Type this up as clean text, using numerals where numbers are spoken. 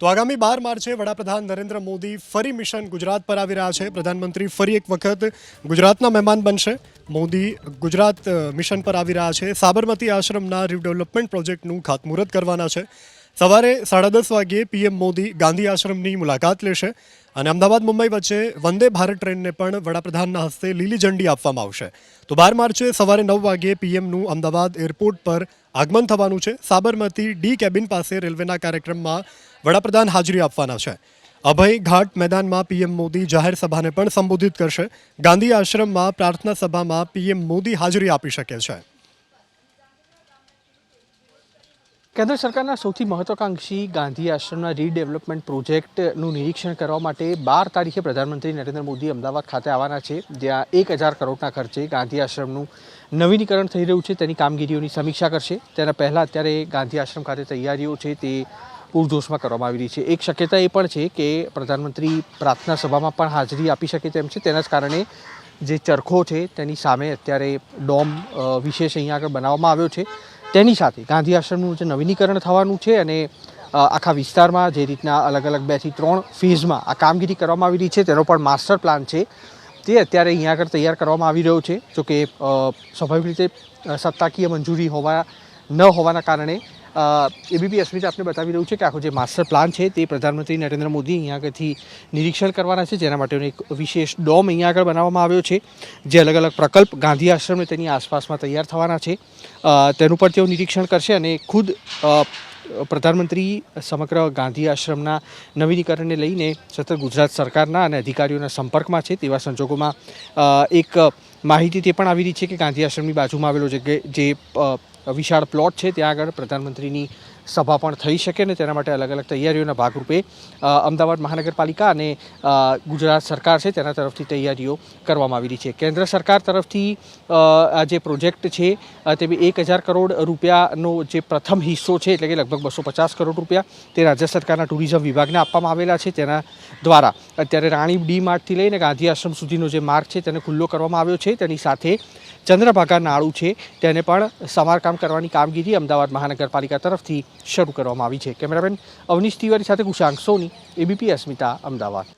તો આગામી 12 માર્ચે વડાપ્રધાન નરેન્દ્ર મોદી ફરી મિશન ગુજરાત પર આવી રહ્યા છે। પ્રધાનમંત્રી ફરી એક વખત ગુજરાતના મહેમાન બનશે। મોદી ગુજરાત મિશન પર આવી રહ્યા છે। સાબરમતી આશ્રમના રીડેવલપમેન્ટ પ્રોજેક્ટનું ખાતમુહૂર્ત કરવાના છે। સવારે 10:30 વાગ્યે પીએમ મોદી ગાંધી આશ્રમની મુલાકાત લેશે અને અમદાવાદ મુંબઈ વચ્ચે વંદે ભારત ટ્રેનને પણ વડાપ્રધાનના હસ્તે લીલી ઝંડી આપવામાં આવશે। તો 12 માર્ચે સવારે 9 વાગ્યે પીએમનું અમદાવાદ એરપોર્ટ પર આગમન થવાનું છે। સાબરમતી ડી કેબિન પાસે રેલવેના કાર્યક્રમમાં વડાપ્રધાન હાજરી આપવાના છે। અભય ઘાટ મેદાનમાં પીએમ મોદી જાહેર સભાને પણ સંબોધિત કરશે। ગાંધી આશ્રમમાં પ્રાર્થના સભામાં પીએમ મોદી હાજરી આપી શકે છે। કેન્દ્ર સરકારના સૌથી મહત્વાકાંક્ષી ગાંધી આશ્રમના રીડેવલપમેન્ટ પ્રોજેક્ટનું નિરીક્ષણ કરવા માટે 12 તારીખે પ્રધાનમંત્રી નરેન્દ્ર મોદી અમદાવાદ ખાતે આવવાના છે, જ્યાં 1000 કરોડના ખર્ચે ગાંધી આશ્રમનું નવીનીકરણ થઈ રહ્યું છે તેની કામગીરીઓની સમીક્ષા કરશે। તેના પહેલાં અત્યારે ગાંધી આશ્રમ ખાતે તૈયારીઓ છે તે પૂરજોશમાં કરવામાં આવી રહી છે। એક શક્યતા એ પણ છે કે પ્રધાનમંત્રી પ્રાર્થના સભામાં પણ હાજરી આપી શકે તેમ છે। તેના જ કારણે જે ચરખો છે તેની સામે અત્યારે ડોમ વિશેષ અહીંયા આગળ બનાવવામાં આવ્યો છે। તેની સાથે ગાંધી આશ્રમનું જે નવીનીકરણ થવાનું છે અને આખા વિસ્તારમાં જે રીતના અલગ અલગ 2 થી 3 ફેઝમાં આ કામગીરી કરવામાં આવી રહી છે તેનો પણ માસ્ટર પ્લાન છે તે અત્યારે અહીંયા આગળ તૈયાર કરવામાં આવી રહ્યો છે। જોકે સ્વાભાવિક રીતે સત્તાકીય મંજૂરી ન હોવાના કારણે એબીપી અસ્મિતા આપને બતાવી રહ્યું છે કે આખો જે માસ્ટર પ્લાન છે તે પ્રધાનમંત્રી નરેન્દ્ર મોદી અહીંયા આગળથી નિરીક્ષણ કરવાના છે, જેના માટેનો એક વિશેષ ડોમ અહીંયા આગળ બનાવવામાં આવ્યો છે, જે અલગ અલગ પ્રકલ્પ ગાંધી આશ્રમને તેની આસપાસમાં તૈયાર થવાના છે તેનું પણ તેઓ નિરીક્ષણ કરશે અને ખુદ પ્રધાનમંત્રી સમગ્ર ગાંધી આશ્રમના નવીનીકરણને લઈને સતત ગુજરાત સરકારના અને અધિકારીઓના સંપર્કમાં છે। તેવા સંજોગોમાં એક માહિતી તે પણ આવી રહી છે કે ગાંધી આશ્રમની બાજુમાં આવેલો જે વિશાળ પ્લોટ છે ત્યાં આગળ પ્રધાનમંત્રીની સભા પણ થઈ શકે ને તેના માટે અલગ અલગ તૈયારીઓના ભાગરૂપે અમદાવાદ મહાનગરપાલિકા અને ગુજરાત સરકાર છે તેના તરફથી તૈયારીઓ કરવામાં આવી રહી છે। કેન્દ્ર સરકાર તરફથી આ જે પ્રોજેક્ટ છે તે 1000 કરોડ રૂપિયાનો જે પ્રથમ હિસ્સો છે એટલે કે લગભગ 250 કરોડ રૂપિયા તે રાજ્ય સરકારના ટુરિઝમ વિભાગને આપવામાં આવેલા છે। તેના દ્વારા અત્યારે રાણી ડી માર્ટથી લઈને ગાંધી આશ્રમ સુધીનો જે માર્ગ છે તેને ખુલ્લો કરવામાં આવ્યો છે। તેની સાથે ચંદ્રભાગા નાળું છે તેને પણ સમારકામ કરવાની કામગીરી અમદાવાદ મહાનગરપાલિકા તરફથી શરૂ કરવામાં આવી છે। કેમેરામેન અવનીશ તિવારી સાથે કુશાંક સોની, એબીપી અસ્મિતા, અમદાવાદ।